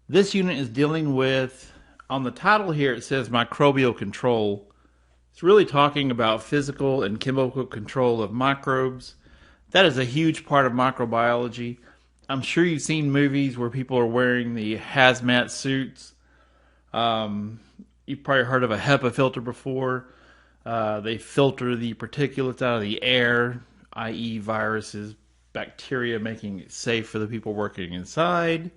This unit is dealing with, on the title here, it says microbial control. It's really talking about physical and chemical control of microbes. That is a huge part of microbiology. I'm sure you've seen movies where people are wearing the hazmat suits. You've probably heard of a HEPA filter before. They filter the particulates out of the air, i.e., viruses, bacteria, making it safe for the people working inside.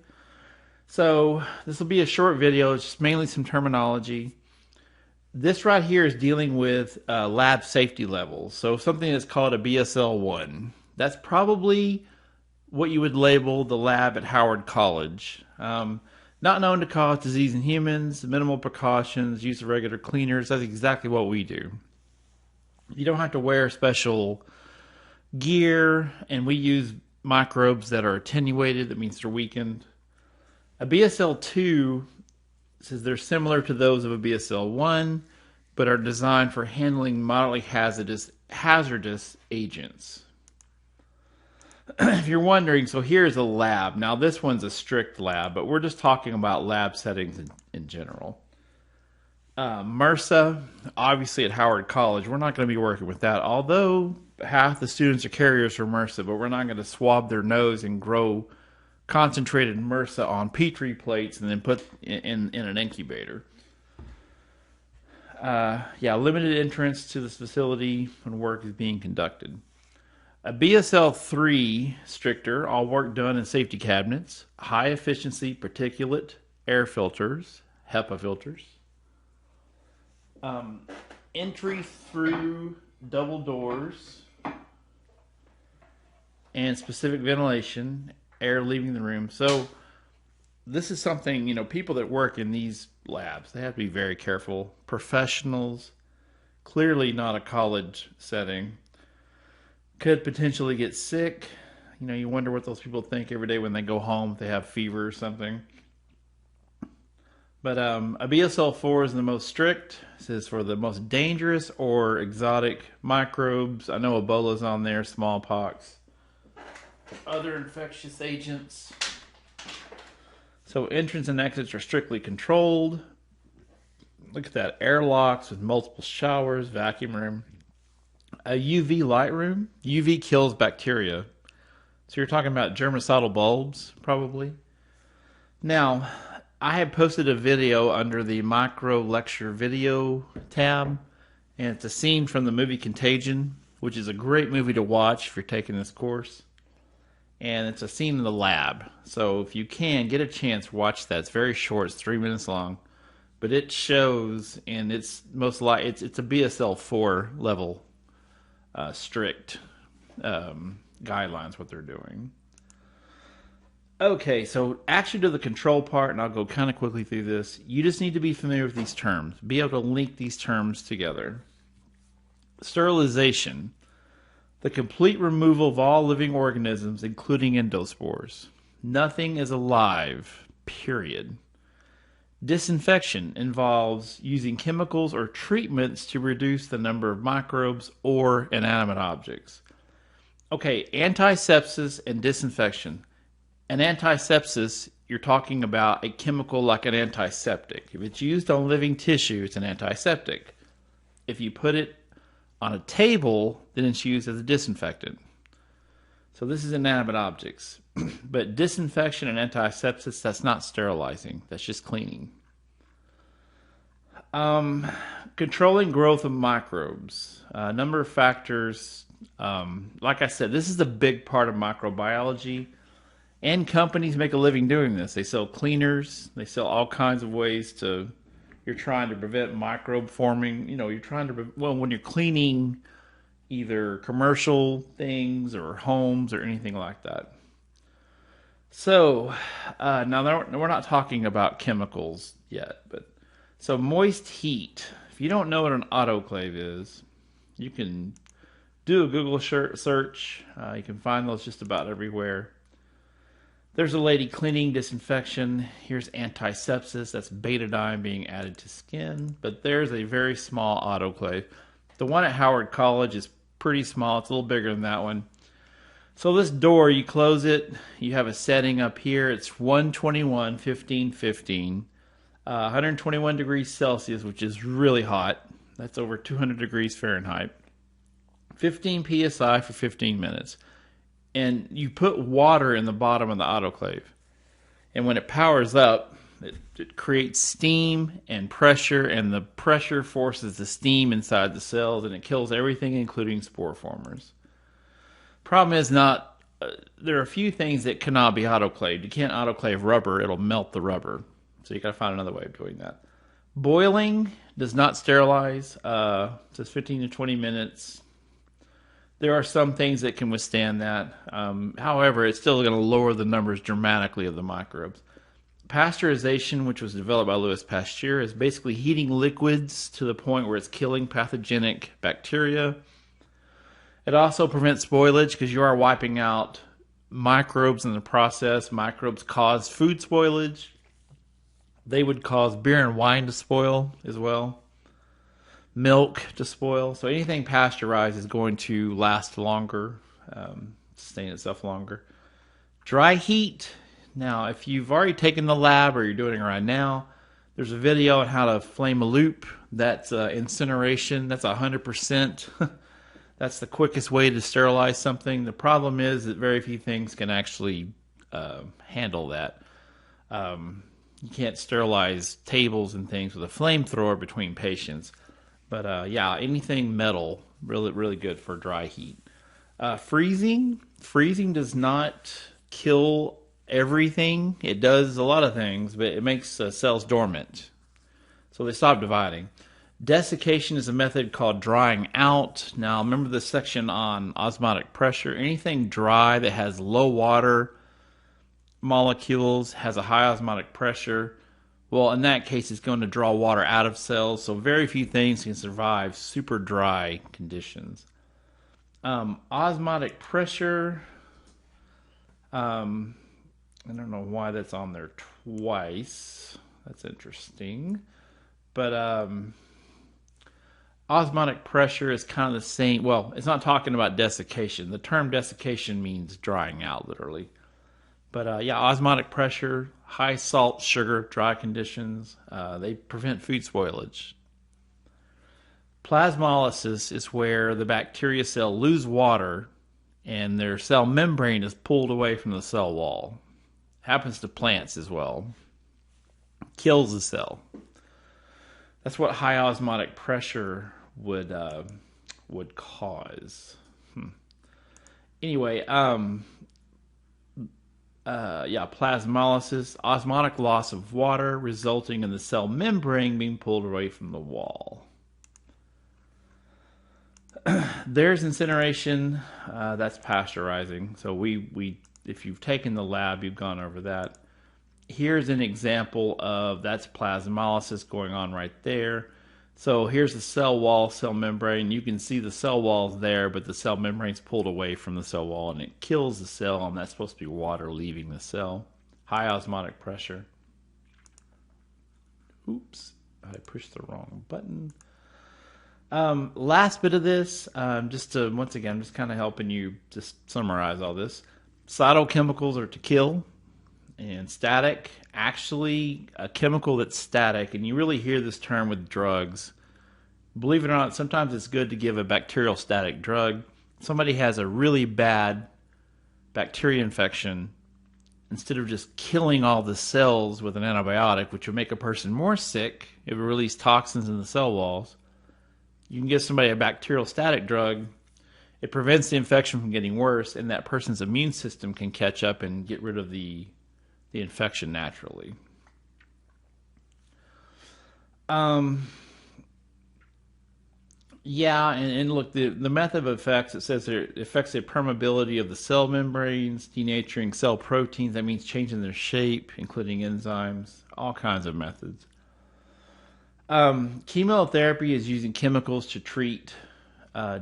So, this will be a short video. It's just mainly some terminology. This right here is dealing with lab safety levels. So, something that's called a BSL-1. That's probably what you would label the lab at Howard College. Not known to cause disease in humans, minimal precautions, use of regular cleaners. That's exactly what we do. You don't have to wear special gear, and we use microbes that are attenuated. That means they're weakened. A BSL-2 says they're similar to those of a BSL-1, but are designed for handling moderately hazardous agents. If you're wondering, so here's a lab. Now this one's a strict lab, but we're just talking about lab settings in general. MRSA, obviously at Howard College, we're not going to be working with that, although half the students are carriers for MRSA, but we're not going to swab their nose and grow concentrated MRSA on Petri plates and then put in an incubator. Limited entrance to this facility when work is being conducted. A BSL-3 stricter, all work done in safety cabinets, high efficiency particulate air filters, HEPA filters. Entry through double doors and specific ventilation, air leaving the room. So this is something, people that work in these labs, they have to be very careful. Professionals, clearly not a college setting. Could potentially get sick. You wonder what those people think every day when they go home if they have fever or something. But a BSL-4 is the most strict. It says for the most dangerous or exotic microbes. I know Ebola's on there, smallpox, other infectious agents. So entrance and exits are strictly controlled. Look at that, airlocks with multiple showers, vacuum room. A UV light room. UV kills bacteria. So you're talking about germicidal bulbs, probably. Now, I have posted a video under the micro lecture video tab, and it's a scene from the movie Contagion, which is a great movie to watch if you're taking this course. And it's a scene in the lab. So if you can, get a chance, watch that. It's very short. It's 3 minutes long. But it shows, and it's most likely, it's a BSL-4 level strict guidelines, what they're doing. Okay, so actually to the control part, and I'll go kind of quickly through this. You just need to be familiar with these terms. Be able to link these terms together. Sterilization. The complete removal of all living organisms, including endospores. Nothing is alive, period. Disinfection involves using chemicals or treatments to reduce the number of microbes or inanimate objects. Okay, antisepsis and disinfection. An antisepsis, you're talking about a chemical like an antiseptic. If it's used on living tissue, it's an antiseptic. If you put it on a table, then it's used as a disinfectant. So this is inanimate objects. But disinfection and antisepsis, that's not sterilizing. That's just cleaning. Controlling growth of microbes. A number of factors. Like I said, this is a big part of microbiology. And companies make a living doing this. They sell cleaners. They sell all kinds of ways to... You're trying to prevent microbe forming. You're trying to... when you're cleaning either commercial things or homes or anything like that. So, now we're not talking about chemicals yet, but so moist heat. If you don't know what an autoclave is, you can do a Google search. You can find those just about everywhere. There's a lady cleaning, disinfection. Here's antisepsis. That's betadine being added to skin. But there's a very small autoclave. The one at Howard College is pretty small. It's a little bigger than that one. So this door, you close it, you have a setting up here. It's 121, 15, 15, 121 degrees Celsius, which is really hot. That's over 200 degrees Fahrenheit. 15 psi for 15 minutes. And you put water in the bottom of the autoclave. And when it powers up, it creates steam and pressure, and the pressure forces the steam inside the cells, and it kills everything, including spore formers. Problem is there are a few things that cannot be autoclaved. You can't autoclave rubber, it'll melt the rubber. So you got to find another way of doing that. Boiling does not sterilize. It says 15 to 20 minutes. There are some things that can withstand that. However, it's still going to lower the numbers dramatically of the microbes. Pasteurization, which was developed by Louis Pasteur, is basically heating liquids to the point where it's killing pathogenic bacteria. It also prevents spoilage because you are wiping out microbes in the process. Microbes cause food spoilage. They would cause beer and wine to spoil as well. Milk to spoil. So anything pasteurized is going to last longer, sustain itself longer. Dry heat. Now, if you've already taken the lab or you're doing it right now, there's a video on how to flame a loop. That's incineration. That's 100%. That's the quickest way to sterilize something. The problem is that very few things can actually handle that. You can't sterilize tables and things with a flamethrower between patients. But yeah, anything metal, really, really good for dry heat. Freezing. Freezing does not kill everything. It does a lot of things, but it makes cells dormant. So they stop dividing. Desiccation is a method called drying out. Now, remember the section on osmotic pressure. Anything dry that has low water molecules, has a high osmotic pressure, well, in that case, it's going to draw water out of cells. So very few things can survive super dry conditions. Osmotic pressure, I don't know why that's on there twice. That's interesting. But osmotic pressure is kind of the same. Well, it's not talking about desiccation. The term desiccation means drying out, literally. But yeah, osmotic pressure, high salt, sugar, dry conditions, they prevent food spoilage. Plasmolysis is where the bacteria cell lose water and their cell membrane is pulled away from the cell wall. Happens to plants as well. Kills the cell. That's what high osmotic pressure would cause. Anyway, plasmolysis, osmotic loss of water resulting in the cell membrane being pulled away from the wall. There's incineration, that's pasteurizing. So if you've taken the lab, you've gone over that. Here's an example of that's plasmolysis going on right there. So here's the cell wall, cell membrane. You can see the cell wall's there, but the cell membrane's pulled away from the cell wall and it kills the cell, and that's supposed to be water leaving the cell. High osmotic pressure. Oops, I pushed the wrong button. Last bit of this, just kind of helping you just summarize all this. Cytochemicals are to kill. And static, actually a chemical that's static, and you really hear this term with drugs. Believe it or not, sometimes it's good to give a bacterial static drug. Somebody has a really bad bacteria infection. Instead of just killing all the cells with an antibiotic, which would make a person more sick, it would release toxins in the cell walls. You can give somebody a bacterial static drug. It prevents the infection from getting worse, and that person's immune system can catch up and get rid of the infection naturally. Yeah, and look, the method of effects, it says it affects the permeability of the cell membranes, denaturing cell proteins. That means changing their shape, including enzymes, all kinds of methods. Chemotherapy is using chemicals to treat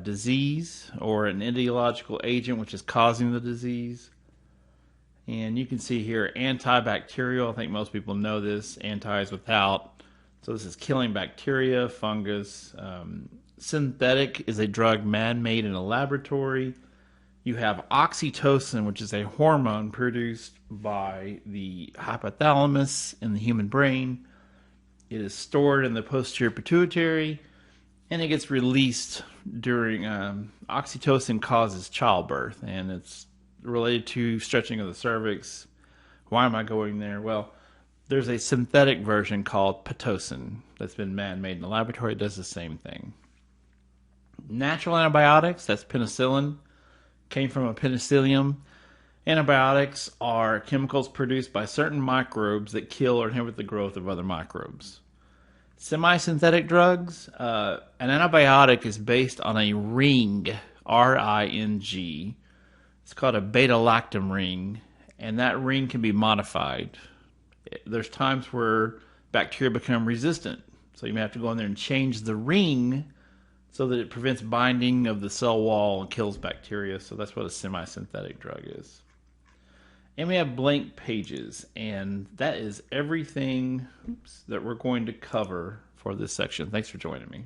disease or an etiological agent which is causing the disease. And you can see here, antibacterial. I think most people know this. Anti is without. So this is killing bacteria, fungus. Synthetic is a drug man-made in a laboratory. You have oxytocin, which is a hormone produced by the hypothalamus in the human brain. It is stored in the posterior pituitary, and it gets released during oxytocin causes childbirth, and it's related to stretching of the cervix. Why am I going there? Well, there's a synthetic version called Pitocin that's been man-made in the laboratory. It does the same thing. Natural antibiotics, that's penicillin, came from a penicillium. Antibiotics are chemicals produced by certain microbes that kill or inhibit the growth of other microbes. Semi-synthetic drugs, an antibiotic is based on a ring, R-I-N-G. It's called a beta-lactam ring, and that ring can be modified. There's times where bacteria become resistant, so you may have to go in there and change the ring so that it prevents binding of the cell wall and kills bacteria. So that's what a semi-synthetic drug is. And we have blank pages, and that is everything that we're going to cover for this section. Thanks for joining me.